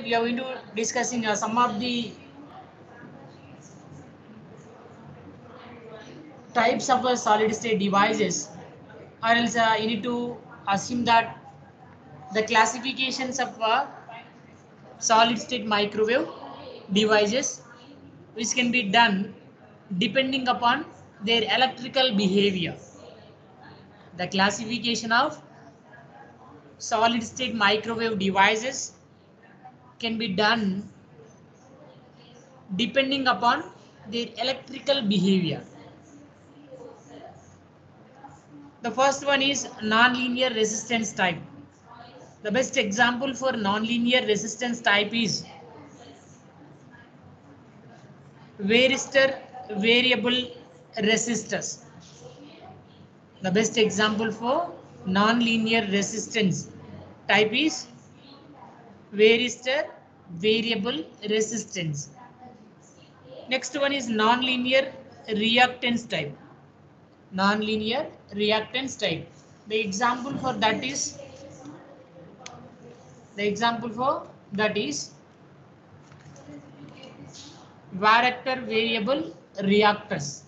we are going to discussing some of the types of solid state devices, or else you need to assume that the classifications of solid state microwave devices which can be done depending upon their electrical behavior. The classification of solid state microwave devices can be done depending upon their electrical behavior. The first one is nonlinear resistance type. The best example for nonlinear resistance type is varistor variable resistors. The best example for nonlinear resistance type is varistor variable resistance. Next one is nonlinear reactance type. Nonlinear reactance type. The example for that is varactor variable reactors.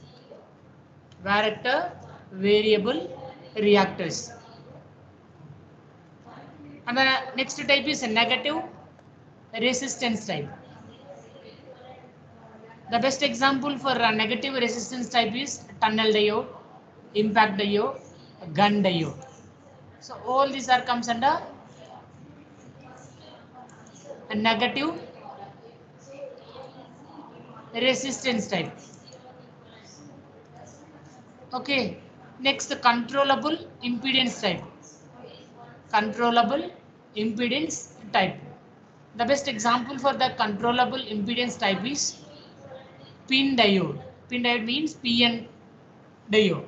Varactor variable reactors. And the next type is a negative resistance type. The best example for a negative resistance type is tunnel diode, impact diode, gun diode. So all these are comes under a negative resistance type. Okay, next the controllable impedance type. Controllable impedance type. The best example for the controllable impedance type is PIN diode. PIN diode means PN diode.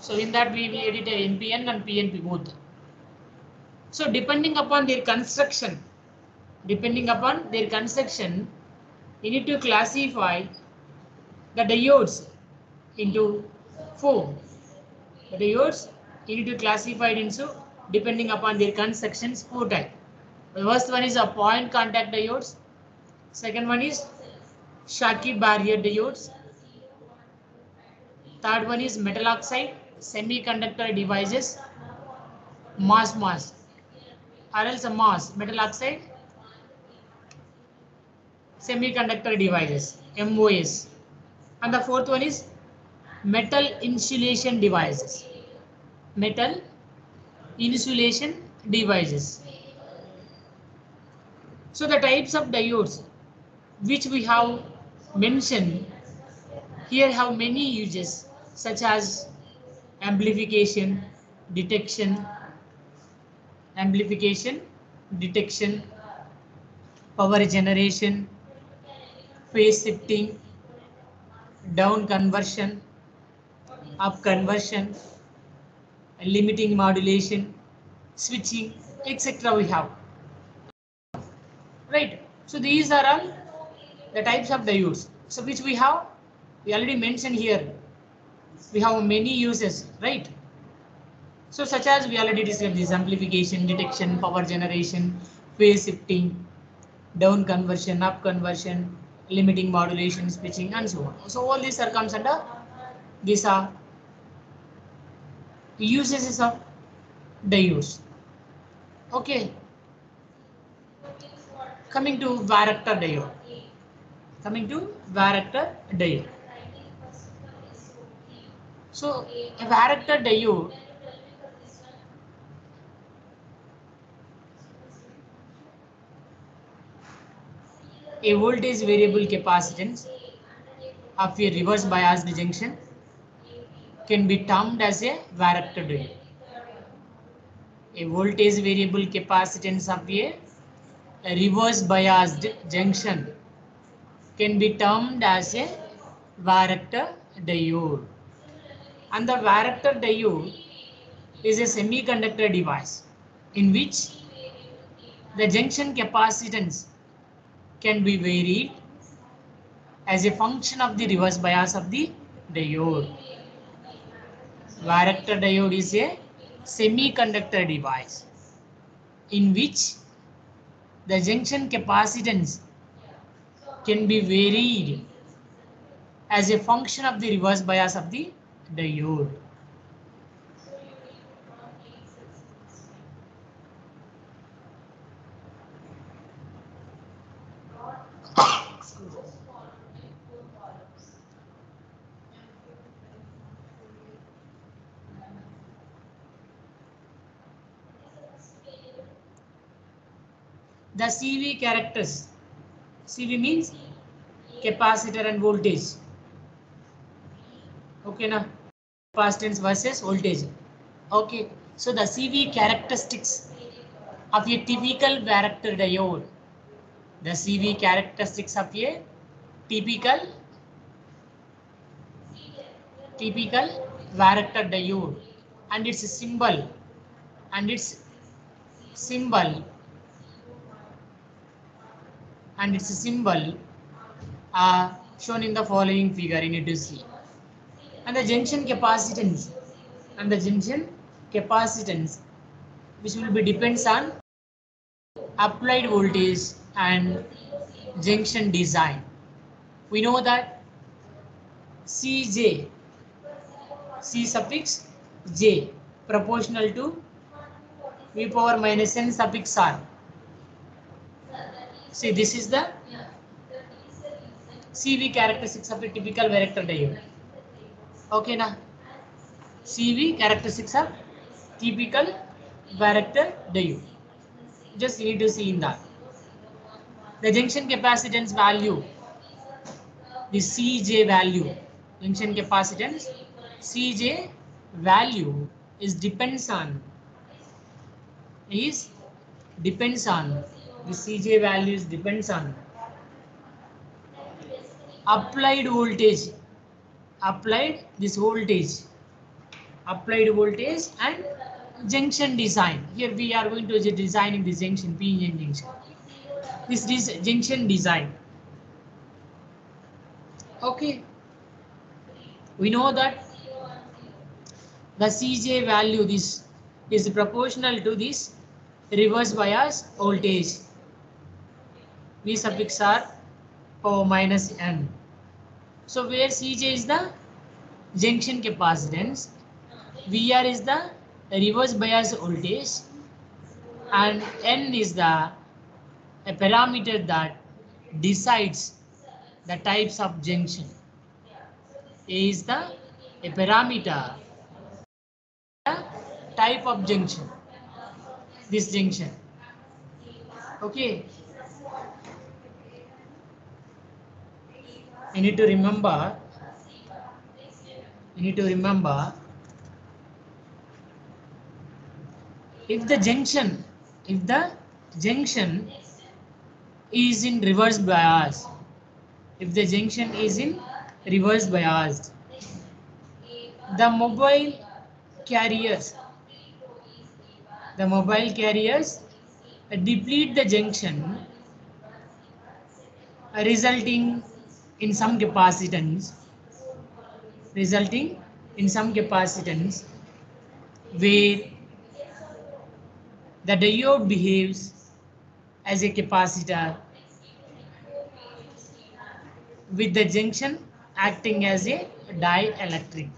So in that we will edit a NPN and PNP both. So depending upon their construction, you need to classify the diodes into 4. The diodes you need to classify it into depending upon their constructions 4 types. The first one is a point contact diodes. Second one is Schottky barrier diodes. Third one is metal oxide semiconductor devices. MOS or else a MOS metal oxide semiconductor devices, MOS. And the fourth one is metal insulation devices. Metal insulation devices. So the types of diodes which we have mentioned here have many uses such as amplification, detection, power generation, phase shifting, down conversion, up conversion, limiting modulation, switching, etc. we have. Right. So these are all the types of diodes. So which we already mentioned here. We have many uses, right? So such as we already discussed this amplification, detection, power generation, phase shifting, down conversion, up conversion, limiting modulation, switching, and so on. So all these are comes under these are uses of diodes. Okay. Coming to varactor diode. So a varactor diode a voltage variable capacitance of a reverse biased junction can be termed as a varactor diode. A voltage variable capacitance of a reverse biased junction can be termed as a varactor diode. And the varactor diode is a semiconductor device in which the junction capacitance can be varied as a function of the reverse bias of the diode. Varactor diode is a semiconductor device in which The junction capacitance can be varied as a function of the reverse bias of the diode. The CV characters. CV means capacitor and voltage. Okay, now capacitance versus voltage. Okay, so the CV characteristics of a typical varactor diode. The CV characteristics of a typical varactor diode and its symbol and its symbol are shown in the following figure. You need to see. And the junction capacitance which will be depends on applied voltage and junction design. We know that Cj, C suffix j proportional to V power minus n suffix r. See, this is the CV characteristics of a typical varactor diode. Okay, now CV characteristics of typical varactor diode. Just you need to see in that. The junction capacitance value, the Cj value, junction capacitance Cj value is depends on the Cj values depends on applied voltage and junction design. Here we are going to designing the junction, PN junction. This is junction design. Okay, we know that the Cj value this is proportional to this reverse bias voltage V suffix r power minus n. So where Cj is the junction capacitance, Vr is the reverse bias voltage, and n is a parameter that decides the types of junction. A is a parameter type of junction. This junction. Okay. You need to remember if the junction is in reverse bias, the mobile carriers deplete the junction, resulting in some capacitance where the diode behaves as a capacitor with the junction acting as a dielectric.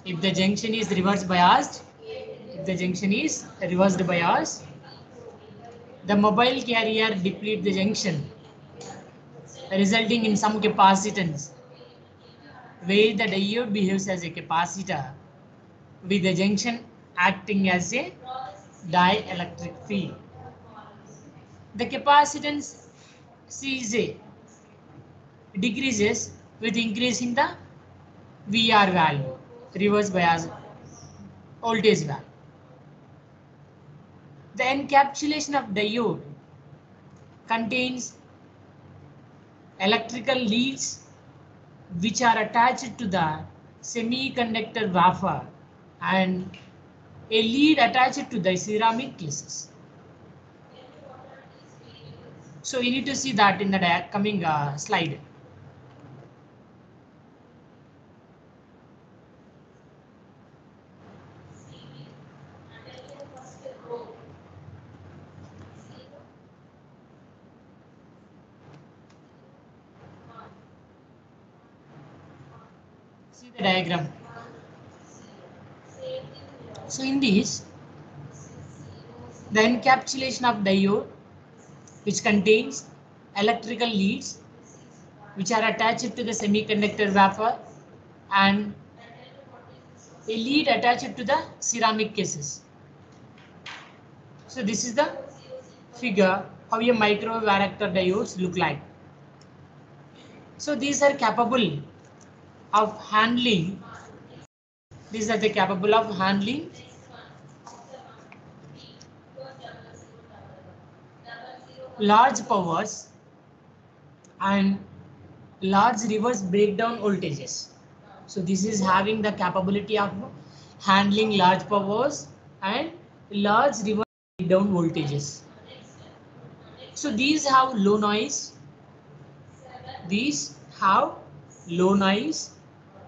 If the junction is reversed biased, the mobile carrier deplete the junction, resulting in some capacitance where the diode behaves as a capacitor with the junction acting as a dielectric field. The capacitance Cj decreases with increasing the VR value, reverse bias voltage value. The encapsulation of diode contains electrical leads which are attached to the semiconductor wafer and a lead attached to the ceramic cases. So you need to see that in the coming slide. See the diagram. So in this, the encapsulation of diode, which contains electrical leads which are attached to the semiconductor wafer, and a lead attached to the ceramic cases. So this is the figure how a microwave varactor diodes look like. So these are capable of handling, large powers and large reverse breakdown voltages. So this is having the capability of handling large powers and large reverse breakdown voltages. So these have low noise.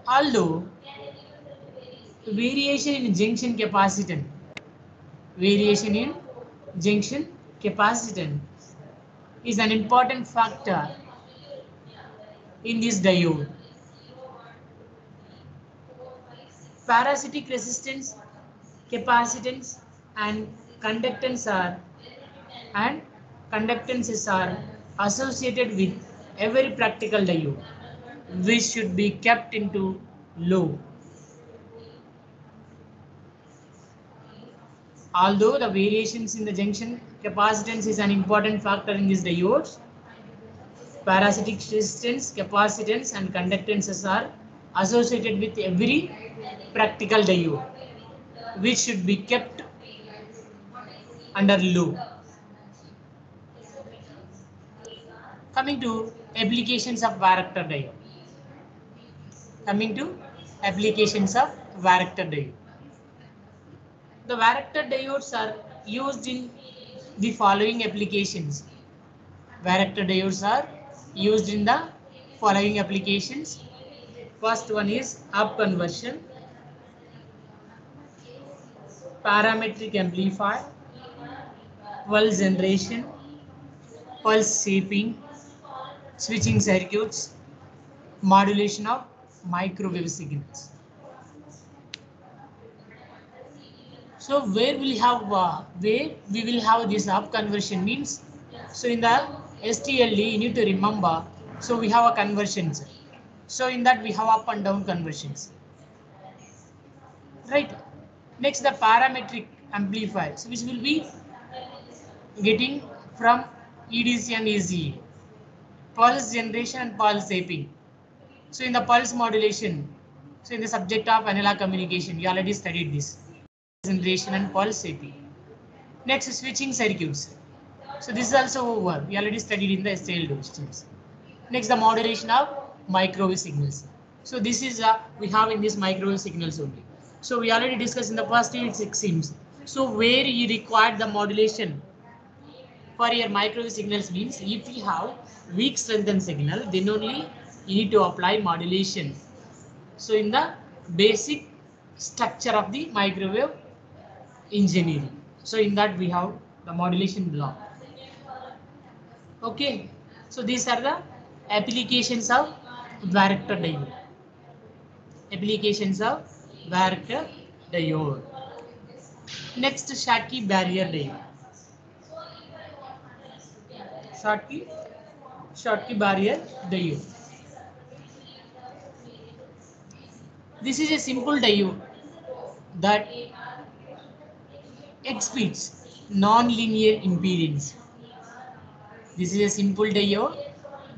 Although variation in junction capacitance, is an important factor in this diode. Parasitic resistance, capacitance, and conductances are associated with every practical diode, which should be kept into low. Although the variations in the junction capacitance is an important factor in these diodes, parasitic resistance, capacitance, and conductances are associated with every practical diode, which should be kept under low. Coming to applications of varactor diode. The varactor diodes are used in the following applications. First one is up conversion, parametric amplifier, pulse generation, pulse shaping, switching circuits, modulation of microwave signals. So where we will have this up conversion means, so in the STLD you need to remember, so we have a conversions. So in that we have up and down conversions. Right. Next, the parametric amplifiers, which will be getting from EDC and ECE, pulse generation and pulse shaping. So in the pulse modulation, so in the subject of analog communication, you already studied this, generation and pulse shaping. Next, switching circuits. So this is also over. We already studied in the STL streams. Next, the modulation of microwave signals. So this is we have in this microwave signals only. So we already discussed in the first 6 sims. So where you require the modulation for your microwave signals means if you have weak strengthened signal, then only you need to apply modulation. So in the basic structure of the microwave engineering. So in that we have the modulation block. Okay, so these are the applications of varactor diode. Next, Schottky barrier diode. Schottky barrier diode. This is a simple diode that exhibits non-linear impedance. This is a simple diode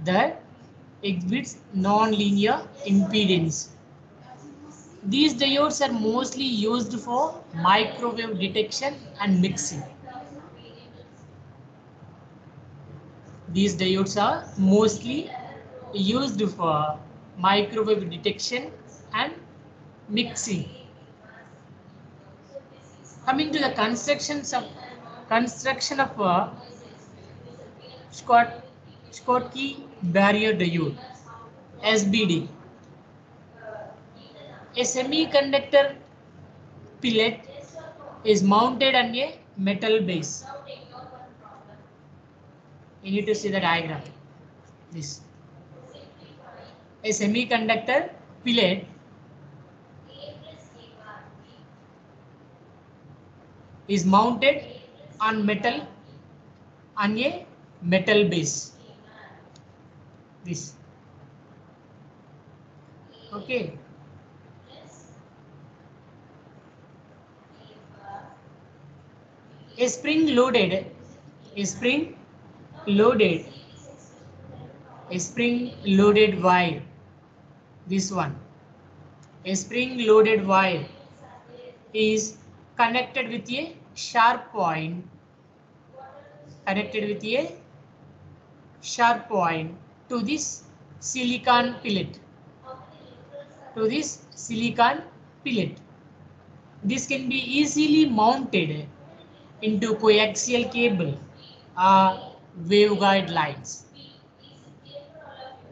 that exhibits non-linear impedance. These diodes are mostly used for microwave detection and mixing. These diodes are mostly used for microwave detection and mixing. Coming to the construction of Schottky barrier diode, SBD. A semiconductor pillet is mounted on a metal base. You need to see the diagram. This. A semiconductor pillet is mounted on a metal base. This. Okay. A spring loaded wire. This one. A spring loaded wire is connected with a sharp point to this silicon fillet. This can be easily mounted into coaxial cable or waveguide lines.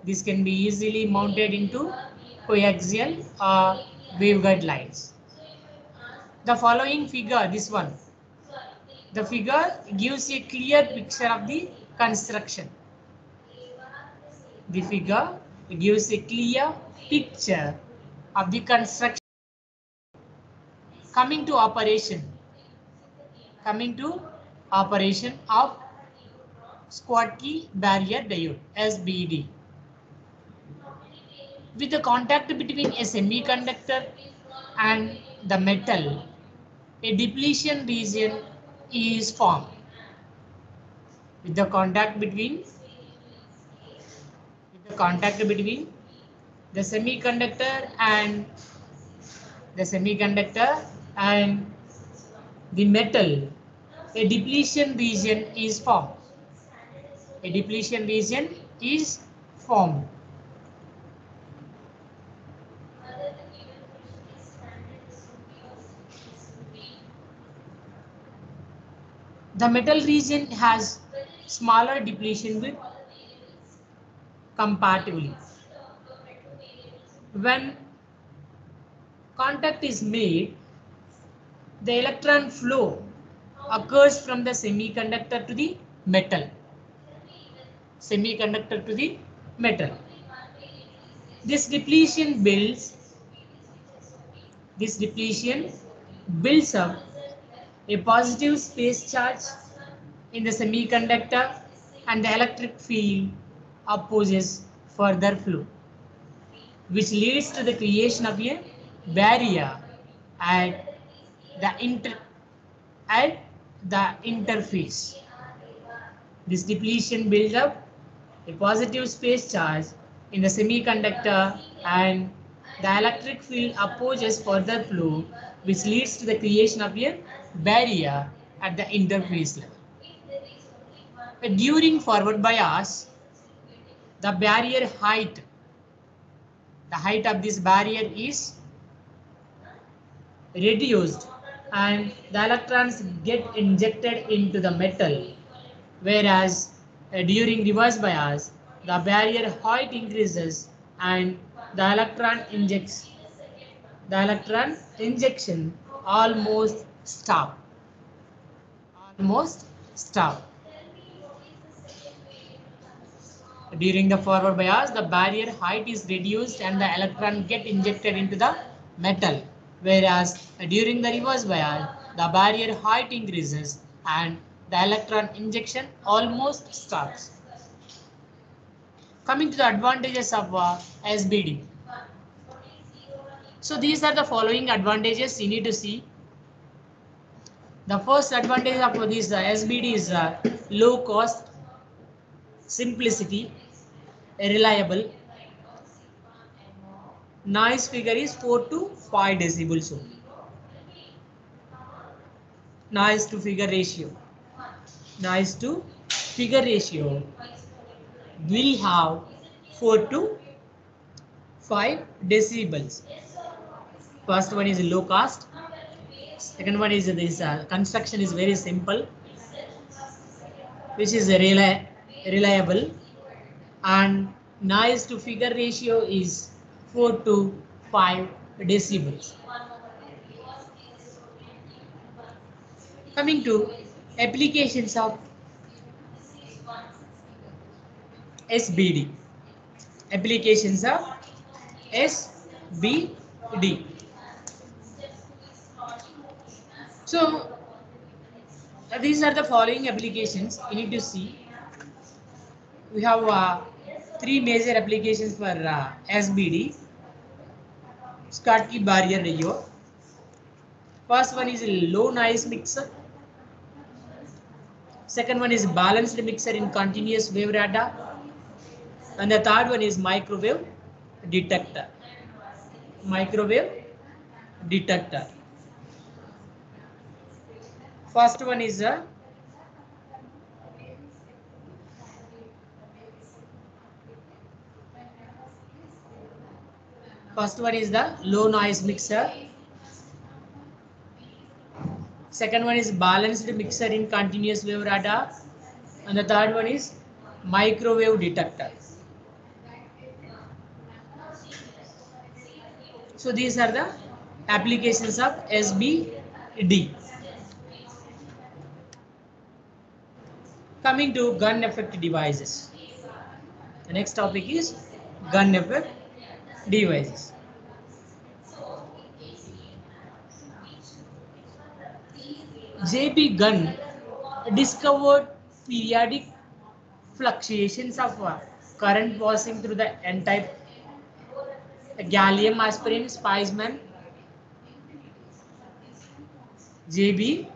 This can be easily mounted into coaxial or waveguide lines. The following figure, this one, the figure gives a clear picture of the construction. The figure gives a clear picture of the construction. Coming to operation of Schottky barrier diode, SBD. With the contact between a semiconductor and the metal, a depletion region is formed. With the contact between the semiconductor and the metal, a depletion region is formed. The metal region has smaller depletion width comparatively. When contact is made, the electron flow occurs from the semiconductor to the metal. This depletion builds up a positive space charge in the semiconductor, and the electric field opposes further flow, which leads to the creation of a barrier at the interface. This depletion builds up a positive space charge in the semiconductor, and the electric field opposes further flow, which leads to the creation of a barrier at the interface level. During forward bias, the height of this barrier is reduced and the electrons get injected into the metal, whereas during reverse bias, the barrier height increases and the electron injection almost stop. During the forward bias, the barrier height is reduced and the electron get injected into the metal, whereas during the reverse bias, the barrier height increases and the electron injection almost stops. Coming to the advantages of SBD. So these are the following advantages you need to see. The first advantage of this SBD is low cost, simplicity, reliable. Noise figure is 4 to 5 decibels only. Noise to figure ratio will have 4 to 5 decibels. First one is low cost. Second one is this construction is very simple, which is reliable, and noise to figure ratio is 4 to 5 decibels. Coming to applications of SBD. So These are the following applications you need to see. We have three major applications for SBD, Schottky barrier radio. First one is a low noise mixer. Second one is balanced mixer in continuous wave radar. And the third one is microwave detector. Microwave detector. First one is a low noise mixer. Second one is balanced mixer in continuous wave radar. And the third one is microwave detector. So these are the applications of SBD. Coming to gun effect devices. The next topic is gun effect devices. JB Gunn discovered periodic fluctuations of current passing through the N-type gallium aspirin Spiceman. JB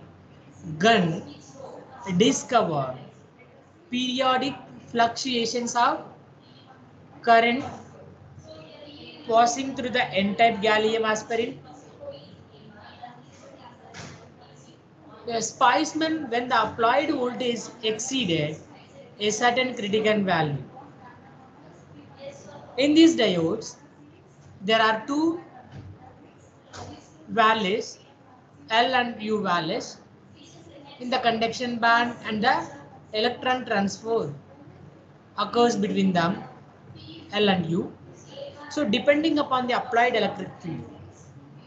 Gunn discovered periodic fluctuations of current passing through the N-type gallium aspirin. The Spiceman when the applied voltage exceeded a certain critical value. In these diodes, there are two valleys, L and U valleys, in the conduction band, and the electron transfer occurs between them, L and U. So depending upon the applied electric field.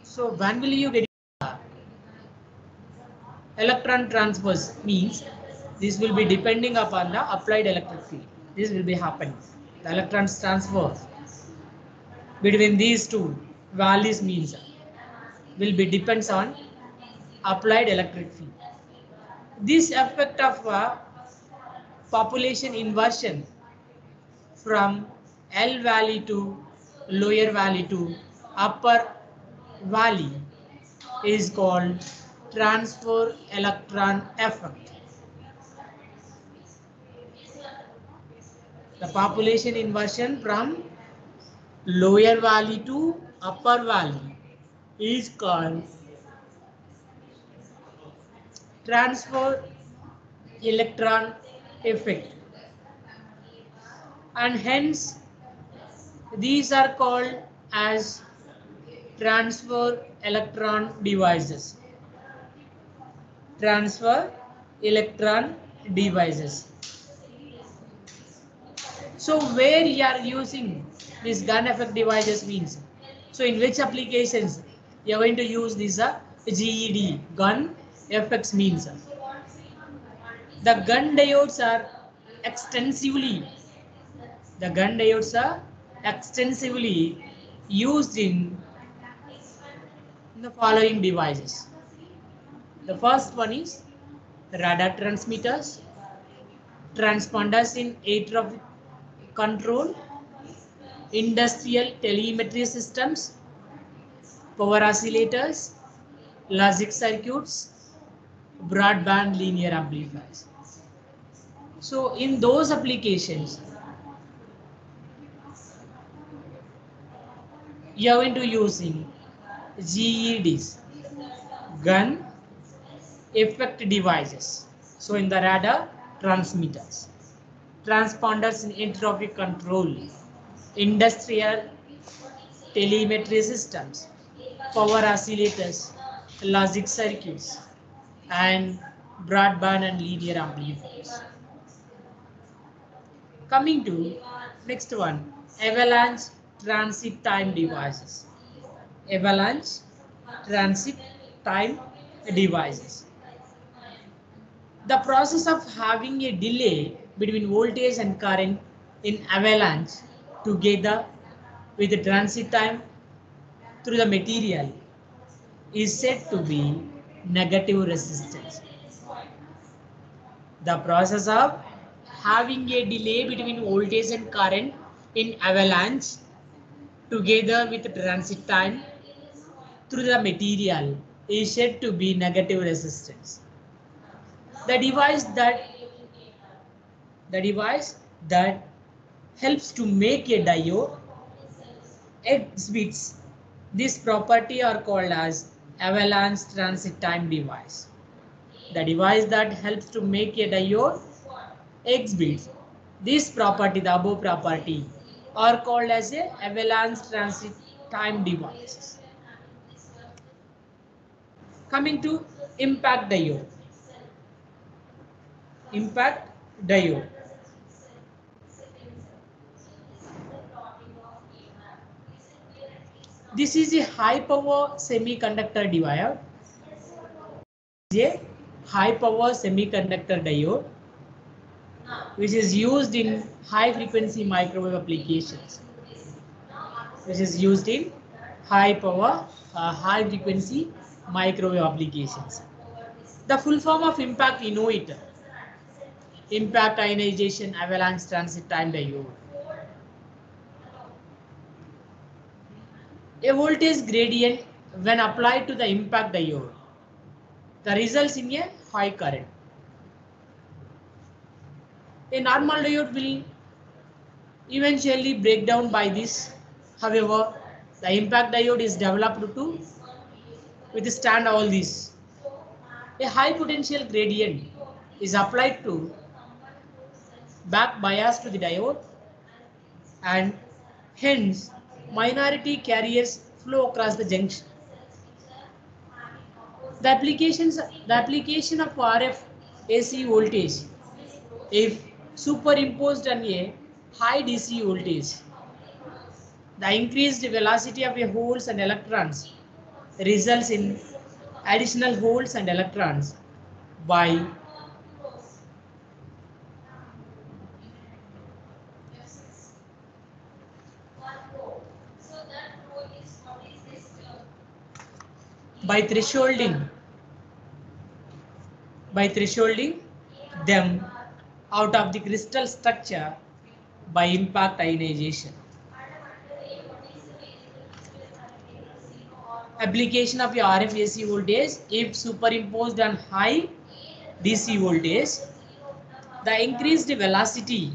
So when will you get electron transfers means this will be depending upon the applied electric field. This will be happening. The electrons transfer between these two valleys means will be depends on applied electric field. This effect of population inversion from L valley to lower valley to upper valley is called transfer electron effect. The population inversion from lower valley to upper valley is called transfer electron effect, and hence these are called as transfer electron devices. Transfer electron devices. So where you are using this gun effect devices means, so in which applications you are going to use this GED, gun effects means. The gun diodes are extensively used in the following devices. The first one is radar transmitters, transponders in air traffic control, industrial telemetry systems, power oscillators, logic circuits, broadband linear amplifiers. So in those applications, you are going to using GEDs, gun effect devices. So in the radar transmitters, transponders in air traffic control, industrial telemetry systems, power oscillators, logic circuits, and broadband and linear amplifiers. Coming to next one, avalanche transit time devices. Avalanche transit time devices. The process of having a delay between voltage and current in avalanche together with the transit time through the material is said to be negative resistance. The process of having a delay between voltage and current in avalanche together with transit time through the material is said to be negative resistance. The device that helps to make a diode exhibits this property are called as avalanche transit time device. The device that helps to make a diode exhibits this property, the above property, are called as a avalanche transit time devices. Coming to impact diode. Impact diode. This is a high power semiconductor diode. A high power semiconductor diode which is used in high frequency microwave applications. Which is used in high power, high frequency microwave applications. The full form of impact innovator. Impact ionization avalanche transit time diode. A voltage gradient when applied to the impact diode, the results in a high current. A normal diode will eventually break down by this. However, the impact diode is developed to withstand all this. A high potential gradient is applied to back bias to the diode and hence minority carriers flow across the junction. The application of RF AC voltage if superimposed on a high DC voltage, the increased velocity of a holes and electrons results in additional holes and electrons by thresholding them out of the crystal structure by impact ionization. Application of a RF AC voltage if superimposed on high DC voltage, the increased velocity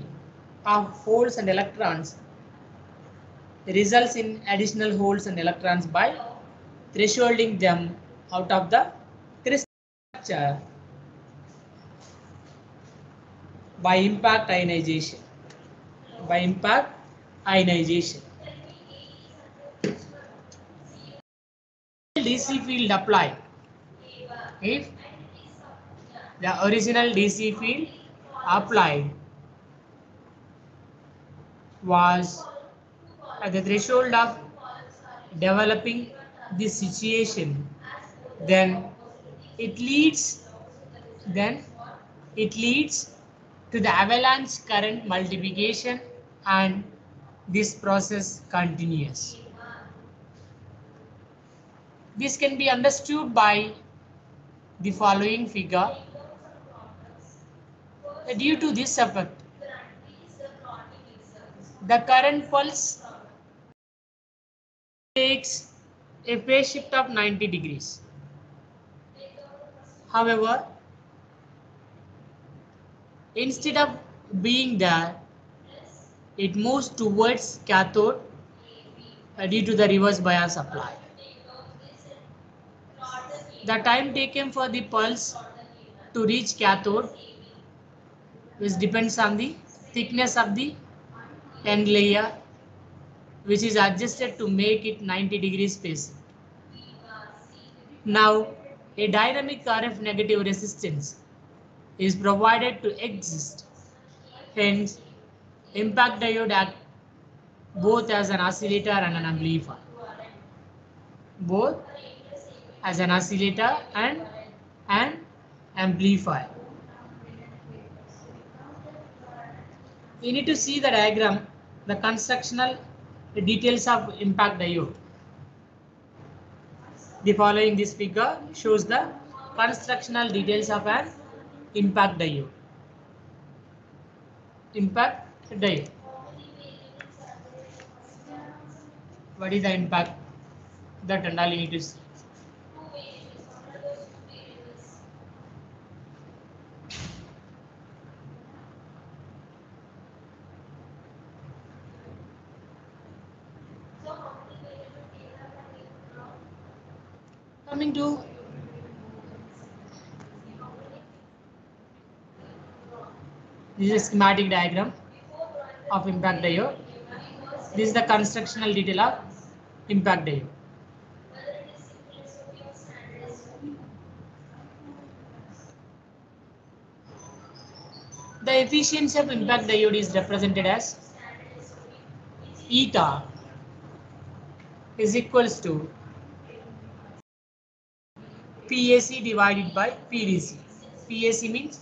of holes and electrons results in additional holes and electrons by thresholding them out of the crystal structure by impact ionization. DC field applied. If the original DC field applied was at the threshold of developing this situation, then it leads to the avalanche current multiplication and this process continues. This can be understood by the following figure. Due to this effect, the current pulse takes a phase shift of 90 degrees. However, instead of being there, it moves towards cathode due to the reverse bias applied. The time taken for the pulse to reach cathode which depends on the thickness of the end layer, which is adjusted to make it 90 degrees phase. Now, a dynamic RF negative resistance is provided to exist. Hence, impact diode act both as an oscillator and an amplifier. Both as an oscillator and an amplifier. You need to see the diagram, the constructional details of impact diode. The following this figure shows the constructional details of an impact diode. impact diode. What is the impact? That and all you need to see. Coming to this is a schematic diagram of impact diode. This is the constructional detail of impact diode. The efficiency of impact diode is represented as eta is equals to PAC divided by PDC. PAC means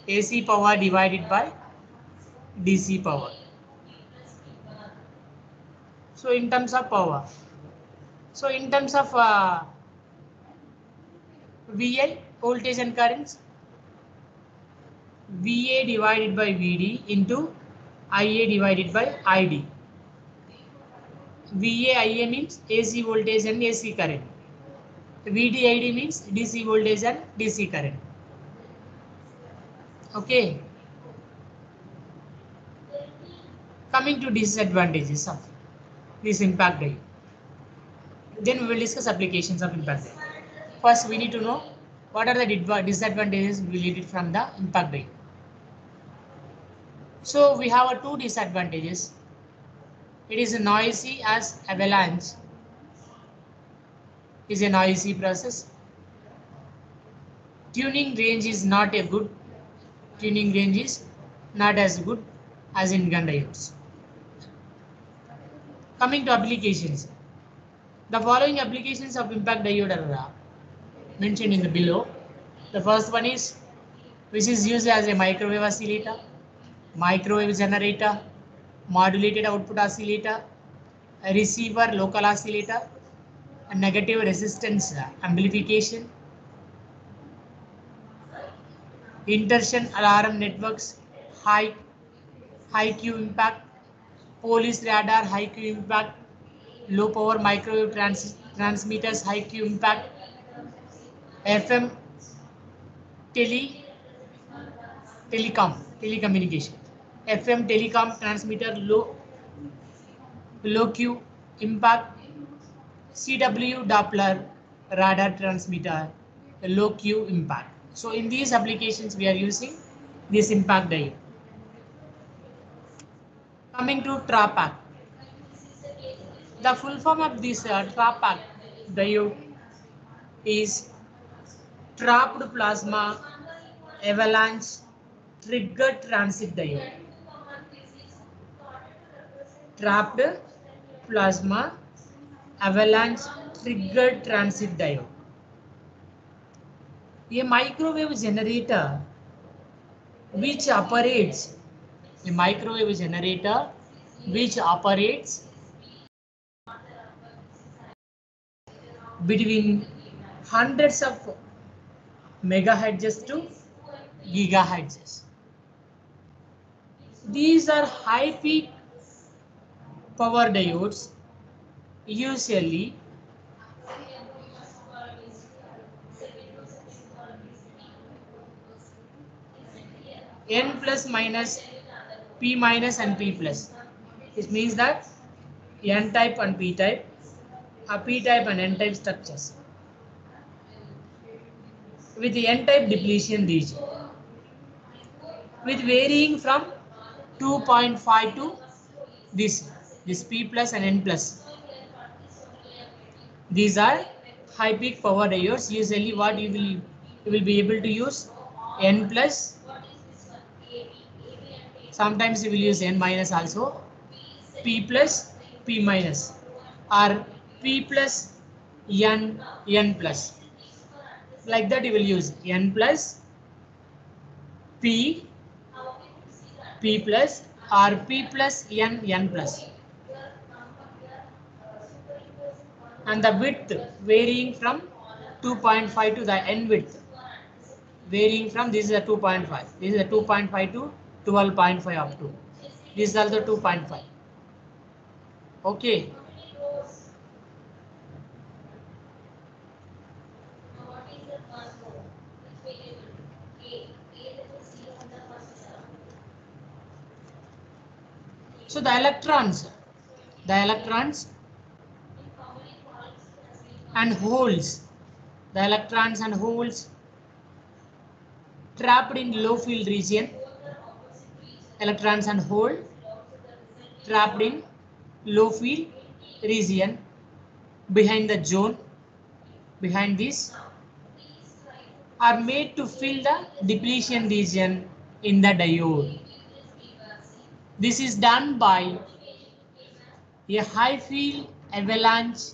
AC power divided by DC power. So in terms of power, so in terms of VI, voltage and currents, VA divided by VD into IA divided by ID. VA, IA means AC voltage and AC current. VD, ID means DC voltage and DC current. Okay. Coming to disadvantages of this impact diode. Then we will discuss applications of impact diode. First, we need to know what are the disadvantages related from the impact diode. So we have two disadvantages. It is noisy as avalanche. Is a noisy process. Tuning range is not a good. Tuning range is not as good as in gun diodes. Coming to applications. The following applications of impact diode are mentioned in the below. The first one is which is used as a microwave oscillator, microwave generator, modulated output oscillator, a receiver local oscillator, a negative resistance amplification, insertion alarm networks, high Q impact, police radar, high Q impact, low power microwave transmitters, high Q impact, FM telecommunication, FM telecom transmitter, low Q impact, CW Doppler radar transmitter, low Q impact. So in these applications we are using this impact diode. Coming to TRAPAC. The full form of this TRAPAC diode is trapped plasma avalanche triggered transit diode. Trapped plasma avalanche triggered transit diode. A microwave generator which operates between hundreds of megahertz to gigahertz. These are high peak power diodes, usually N plus minus, P minus and P plus. It means that N type and P type, a P type and N type structures. With the N type depletion region, with varying from 2.5 to this P plus and N plus. These are high peak power diodes. Usually what you will be able to use N plus. Sometimes you will use N minus also, P plus, P minus, or P plus, N plus. Like that you will use N plus, P plus, or P plus, N plus. And the width varying from 2.5 to the N width. Varying from this is a 2.5. This is a 2.5 to 12.5 up to. This is also 2.5. Okay. So the electrons and holes, the electrons and holes trapped in low field region, electrons and hole trapped in low field region behind the zone, behind this, are made to fill the depletion region in the diode. This is done by a high field avalanche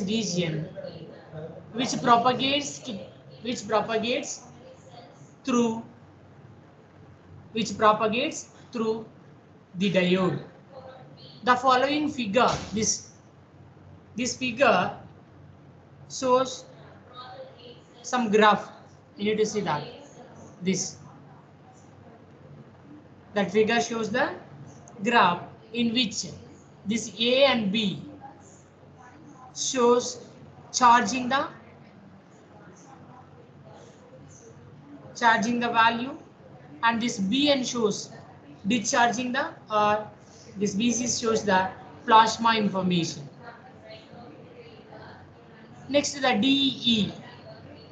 region which propagates through the diode. The following figure, this figure shows some graph. You need to see that that figure shows the graph in which this A and B shows charging the value, and this Bn shows discharging the, this Bc shows the plasma information. Next to the DE,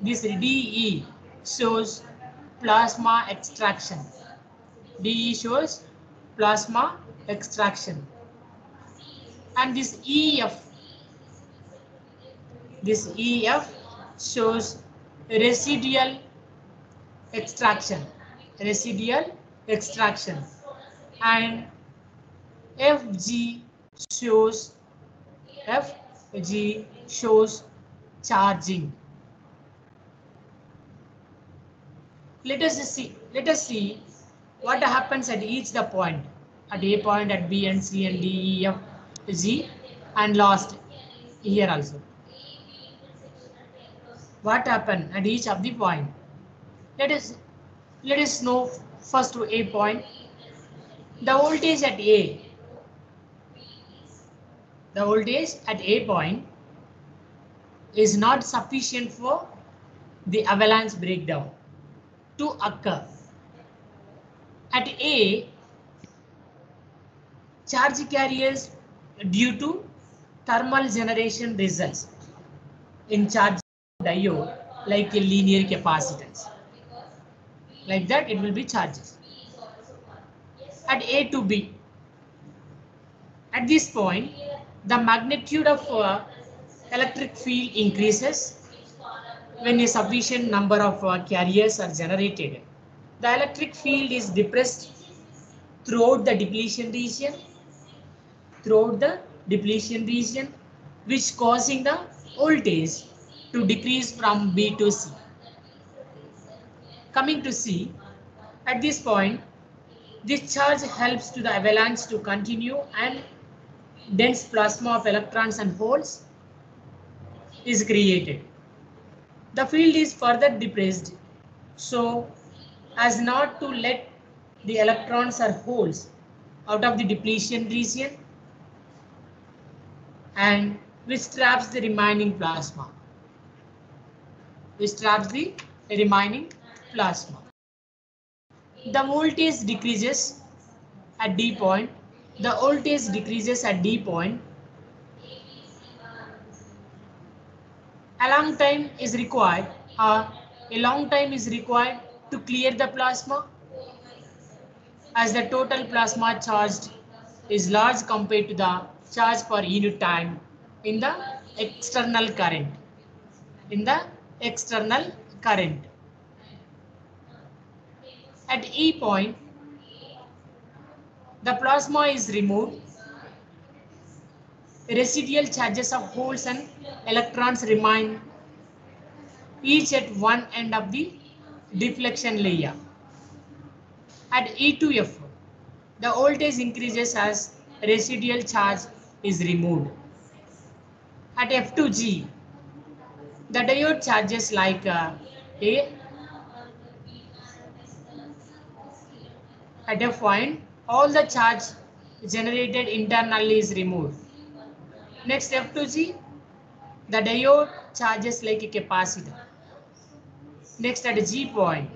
this DE shows plasma extraction. DE shows plasma extraction. And this EF shows residual extraction, and FG shows charging. Let us see what happens at each the point, at A point, at B and C and D, E, F, G, and last here also. What happened at each of the point? Let us know first to A point. The voltage at A point is not sufficient for the avalanche breakdown to occur. At A, charge carriers due to thermal generation results in charge diode like a linear capacitance. Like that it will be charges. At A to B, at this point, the magnitude of electric field increases when a sufficient number of carriers are generated. The electric field is depressed throughout the depletion region, which causing the voltage to decrease from B to C. Coming to C, at this point, this charge helps to the avalanche to continue, and dense plasma of electrons and holes is created. The field is further depressed so as not to let the electrons or holes out of the depletion region, and which traps the remaining plasma. The voltage decreases at D point. A long time is required to clear the plasma, as the total plasma charged is large compared to the charge per unit time in the external current. At E point, the plasma is removed. Residual charges of holes and electrons remain, each at one end of the deflection layer. At E to F, the voltage increases as residual charge is removed. At F to G, the diode charges like A At a point, all the charge generated internally is removed. Next F2G, the diode charges like a capacitor. Next at G point,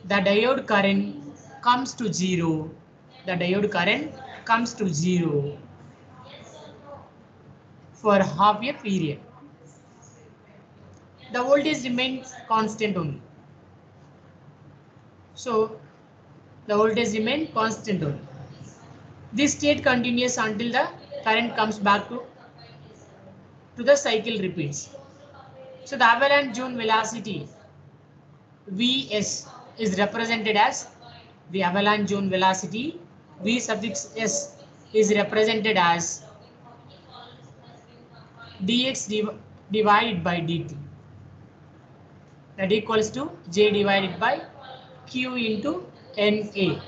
the diode current comes to zero. The diode current comes to zero for half a period. The voltage remains constant only. So the voltage remains constant only. This state continues until the current comes back to the cycle repeats. So the avalanche zone velocity Vs is represented as the avalanche zone velocity. V suffix s is represented as dx divided by dt, that equals to J divided by Q into Na,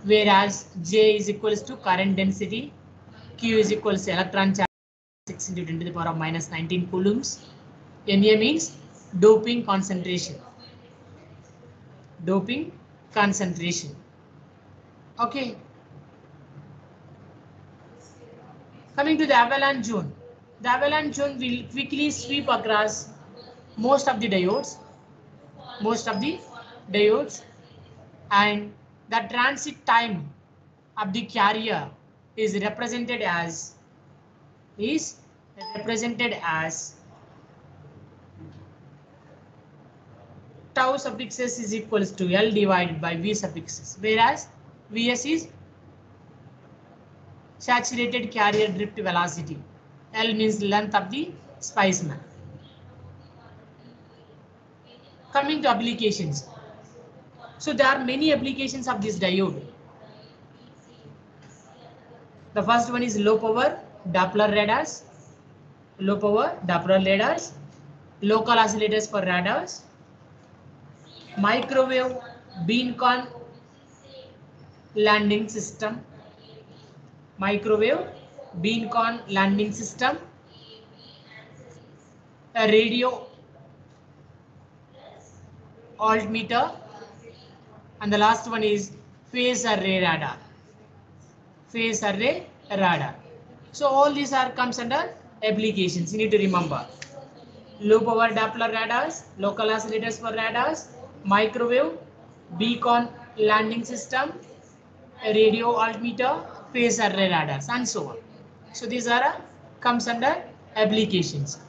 whereas J is equals to current density, Q is equals to electron charge 6 into 10 to the power of minus 19 coulombs. Na means doping concentration. Doping concentration. Okay. Coming to the avalanche zone. The avalanche zone will quickly sweep across most of the diodes, and the transit time of the carrier is represented as tau suffix s is equals to L divided by V suffix s, whereas Vs is saturated carrier drift velocity. L means length of the Speisman. Coming to applications. So there are many applications of this diode. The first one is low power Doppler radars, local oscillators for radars, microwave beacon landing system, a radio altimeter, and the last one is phase array radar. So all these are comes under applications. You need to remember: low power Doppler radars, local oscillators for radars, microwave beacon landing system, a radio altimeter, phase array radars, and so on. So these are comes under applications.